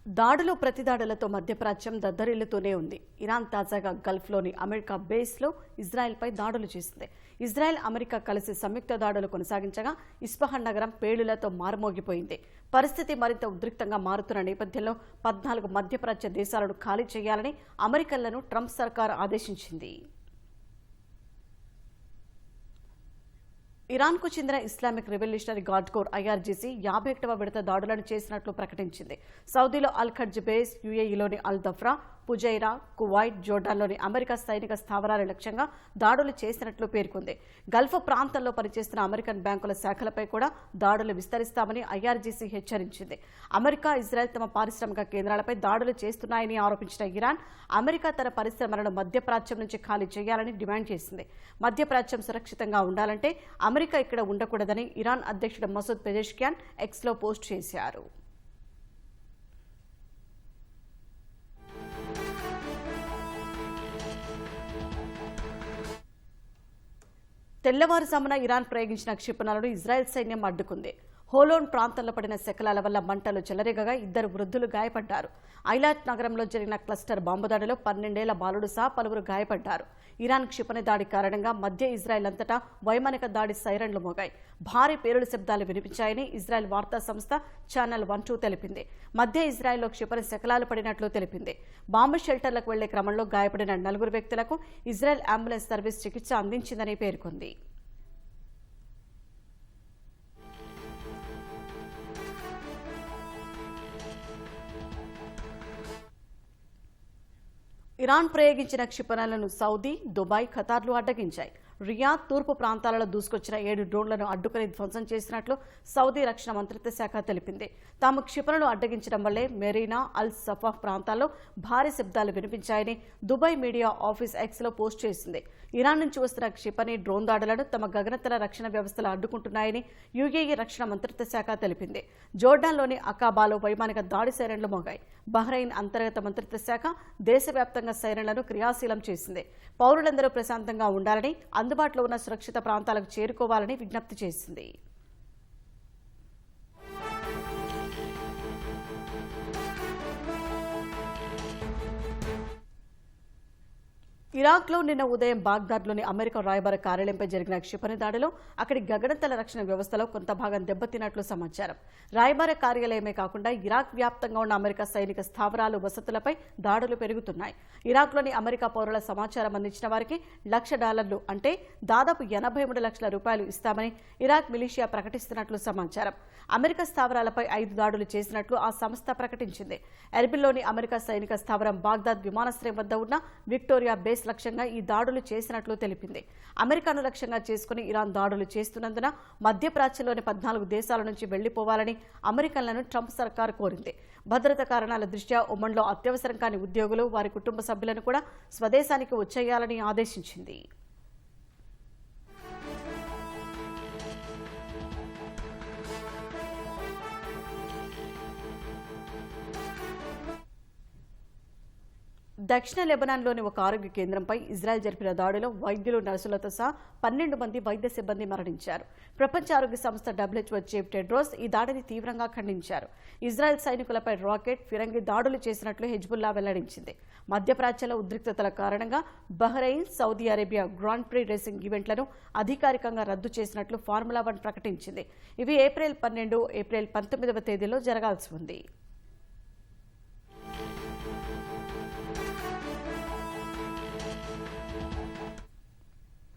దాడులు ప్రతిదాడులతో మధ్యప్రాచ్యం దద్దరిల్లుతూనే ఉంది. ఇరాన్ తాజాగా గల్ఫ్లోని అమెరికా బేస్లో ఇజ్రాయెల్పై దాడులు చేసింది. ఇజ్రాయెల్ అమెరికా కలిసి సంయుక్త దాడులు కొనసాగించగా ఇస్ఫహాన్ నగరం పేలులతో మారుమోగిపోయింది. పరిస్థితి మరింత ఉద్రిక్తంగా మారుతున్న నేపథ్యంలో 14 మధ్యప్రాచ్య దేశాలను ఖాళీ చేయాలని అమెరికన్లను ట్రంప్ సర్కార్ ఆదేశించింది. ఇరాన్కు చెందిన Islamic revolutionary guard corps IRGC 51వ విడత దాడులను చేసినట్లు ప్రకటించింది. సౌదీలో అల్ ఖర్జ్ బేస్, యూఏఈలోని అల్ దఫ్రా, పుజైరా, కువైట్, జోర్డాన్లోని అమెరికా సైనిక స్థావరాల లక్ష్యంగా దాడులు చేసినట్లు పేర్కొంది. గల్ఫ్ ప్రాంతంలో పనిచేస్తున్న అమెరికన్ బ్యాంకుల శాఖలపై కూడా దాడులు విస్తరిస్తామని ఐఆర్జీసీ హెచ్చరించింది. అమెరికా, ఇజ్రాయెల్ తమ పారిశ్రామిక కేంద్రాలపై దాడులు చేస్తున్నాయని ఆరోపించిన ఇరాన్, అమెరికా తన పరిశ్రమలను మధ్యప్రాచ్యం నుంచి ఖాళీ చేయాలని డిమాండ్ చేసింది. మధ్యప్రాచ్యం సురక్షితంగా ఉండాలంటే అమెరికా ఇక్కడ ఉండకూడదని ఇరాన్ అధ్యక్షుడు మసూద్ పెజెష్కియాన్ ఎక్స్లో పోస్ట్ చేశారు. తెల్లవారుజామున ఇరాన్ ప్రయోగించిన క్షిపణులను ఇజ్రాయెల్ సైన్యం అడ్డుకుంది. హోలోన్ ప్రాంతంలో పడిన శకలాల వల్ల మంటలు చెలరేగగా 2 వృద్ధులు గాయపడ్డారు. ఐలాట్ నగరంలో జరిగిన క్లస్టర్ బాంబు దాడిలో 12 ఏళ్ల బాలుడు సహా పలువురు గాయపడ్డారు. ఇరాన్ క్షిపణి దాడి కారణంగా మధ్య ఇజ్రాయెల్ అంతటా వైమానిక దాడి సైరన్లు మోగాయి. భారీ పేలుడు శబ్దాలు వినిపించాయని ఇజ్రాయెల్ వార్తా సంస్థ ఛానల్ 1-2 తెలిపింది. మధ్య ఇజ్రాయెల్లో క్షిపణి శకలాలు పడినట్లు తెలిపింది. బాంబు షెల్టర్లకు వెళ్లే క్రమంలో గాయపడిన 4 వ్యక్తులకు ఇజ్రాయెల్ అంబులెన్స్ సర్వీస్ చికిత్స అందించిందని పేర్కొంది. ఇరాన్ ప్రయోగించిన క్షిపణులను సౌదీ, దుబాయ్, ఖతార్లు అడ్డగించాయి. రియాద్, తూర్పు ప్రాంతాలలో దూసుకొచ్చిన 7 డ్రోన్లను అడ్డుకుని ధ్వంసం చేసినట్లు సౌదీ రక్షణ మంత్రిత్వ శాఖ తెలిపింది. తాము క్షిపణులు అడ్డగించడం వల్లే మెరీనా, అల్ సఫాహ్ ప్రాంతాల్లో భారీ శబ్దాలు వినిపించాయని దుబాయ్ మీడియా ఆఫీస్ ఎక్స్లో పోస్ట్ చేసింది. ఇరాన్ నుంచి వస్తున్న క్షిపణి, డ్రోన్ దాడులను తమ గగనతల రక్షణ వ్యవస్థలు అడ్డుకుంటున్నాయని యుఏఈ రక్షణ మంత్రిత్వ శాఖ తెలిపింది. జోర్డాన్లోని అకాబాలో వైమానిక దాడి సైరన్లు మోగాయి. బహ్రెయిన్ అంతర్గత మంత్రిత్వ శాఖ దేశవ్యాప్తంగా సైరన్లను క్రియాశీలం చేసింది. పౌరులందరూ ప్రశాంతంగా ఉండాలని, అందుబాటులో ఉన్న సురక్షిత ప్రాంతాలకు చేరుకోవాలని విజ్ఞప్తి చేసింది. ఇరాక్లో నిన్న ఉదయం బాగ్దాద్లోని అమెరికా రాయబార కార్యాలయంపై జరిగిన క్షిపణి దాడిలో అక్కడి గగనతల రక్షణ వ్యవస్థలో కొంత భాగం దెబ్బతిన్నట్లు సమాచారం. రాయబార కార్యాలయమే కాకుండా ఇరాక్ వ్యాప్తంగా ఉన్న అమెరికా సైనిక స్థావరాలు, వసతులపై దాడులు పెరుగుతున్నాయి. ఇరాక్లోని అమెరికా పౌరుల సమాచారం అందించిన వారికి $1,00,000 అంటే దాదాపు 83 లక్షల రూపాయలు ఇస్తామని ఇరాక్ మిలిషియా ప్రకటిస్తున్నట్లు సమాచారం. అమెరికా స్థావరాలపై 5 దాడులు చేసినట్లు ఆ సంస్థ ప్రకటించింది. ఎర్బిల్లోని అమెరికా సైనిక స్థావరం, బాగ్దాద్ విమానాశ్రయం వద్ద ఉన్న విక్టోరియా బేస్ లక్ష్యంగా ఈ దాడులు చేసినట్లు తెలిపింది. అమెరికాను లక్ష్యంగా చేసుకుని ఇరాన్ దాడులు చేస్తున్నందున మధ్యప్రాచ్యంలోని 14 దేశాల నుంచి వెళ్లిపోవాలని అమెరికన్లను ట్రంప్ సర్కార్ కోరింది. భద్రతా కారణాల దృష్ట్యా ఒమన్లో అత్యవసరం కాని ఉద్యోగులు, వారి కుటుంబ సభ్యులను కూడా స్వదేశానికి వచ్చేయాలని ఆదేశించింది. దక్షిణ లెబనాన్లోని ఒక ఆరోగ్య కేంద్రంపై ఇజ్రాయెల్ జరిపిన దాడిలో వైద్యులు, నర్సులతో సహా 12 మంది వైద్య సిబ్బంది మరణించారు. ప్రపంచ ఆరోగ్య సంస్థ WHO చీఫ్ టెడ్రోస్ ఈ దాడిని తీవ్రంగా ఖండించారు. ఇజ్రాయెల్ సైనికులపై రాకెట్, ఫిరంగి దాడులు చేసినట్లు హెజ్బుల్లా వెల్లడించింది. మధ్యప్రాచ్యంలో ఉద్రిక్తతల కారణంగా Bahrain, Saudi Arabia grand pre racing ఈవెంట్లను అధికారికంగా రద్దు చేసినట్లు ఫార్ములా 1 ప్రకటించింది. ఇవి ఏప్రిల్ 12, ఏప్రిల్ 19వ తేదీలో జరగాల్సి ఉంది.